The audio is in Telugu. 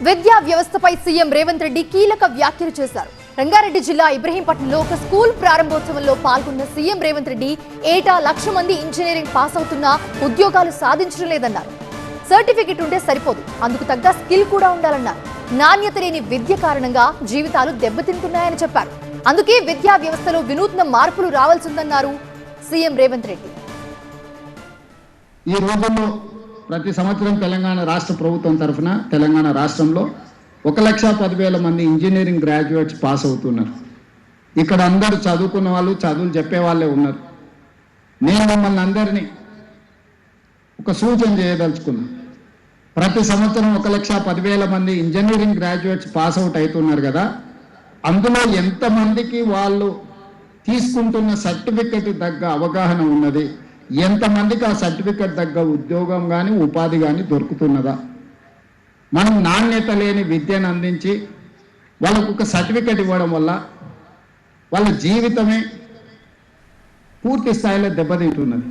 విద్యా వ్యవస్థపై సీఎం రేవంత్ రెడ్డి కీలక వ్యాఖ్యలు చేశారు. రంగారెడ్డి జిల్లా ఇబ్రహీంపట్నంలో ఒక స్కూల్ ప్రారంభోత్సవంలో పాల్గొన్న సీఎం రేవంత్ రెడ్డి ఏటా 1,00,000 మంది ఇంజనీరింగ్ పాస్ అవుతున్నా ఉద్యోగాలు సాధించడం లేదన్నారు. సర్టిఫికెట్ ఉంటే సరిపోదు, అందుకు తగ్గ స్కిల్ కూడా ఉండాలన్నారు. నాణ్యత లేని విద్య కారణంగా జీవితాలు దెబ్బతింటున్నాయని చెప్పారు. అందుకే విద్యా వ్యవస్థలో వినూత్న మార్పులు రావాల్సిందన్నారు సీఎం రేవంత్ రెడ్డి. ఈ రోజుల్లో ప్రతి సంవత్సరం తెలంగాణ రాష్ట్ర ప్రభుత్వం తరఫున తెలంగాణ రాష్ట్రంలో 1,10,000 మంది ఇంజనీరింగ్ గ్రాడ్యుయేట్స్ పాస్ అవుతున్నారు. ఇక్కడ అందరూ చదువుకున్న వాళ్ళు, చదువులు చెప్పే వాళ్ళే ఉన్నారు. నేను మిమ్మల్ని అందరినీ ఒక సూచన చేయదలుచుకున్నా. ప్రతి సంవత్సరం 1,10,000 మంది ఇంజనీరింగ్ గ్రాడ్యుయేట్స్ పాస్ అవుట్ అవుతున్నారు కదా, అందులో ఎంతమందికి వాళ్ళు తీసుకుంటున్న సర్టిఫికెట్ తగ్గ అవగాహన ఉన్నది, ఎంతమందికి ఆ సర్టిఫికెట్ తగ్గ ఉద్యోగం కానీ ఉపాధి కానీ దొరుకుతున్నదా? మనం నాణ్యత లేని విద్యను అందించి వాళ్ళకు ఒక సర్టిఫికెట్ ఇవ్వడం వల్ల వాళ్ళ జీవితమే పూర్తి స్థాయిలో దెబ్బతింటున్నది.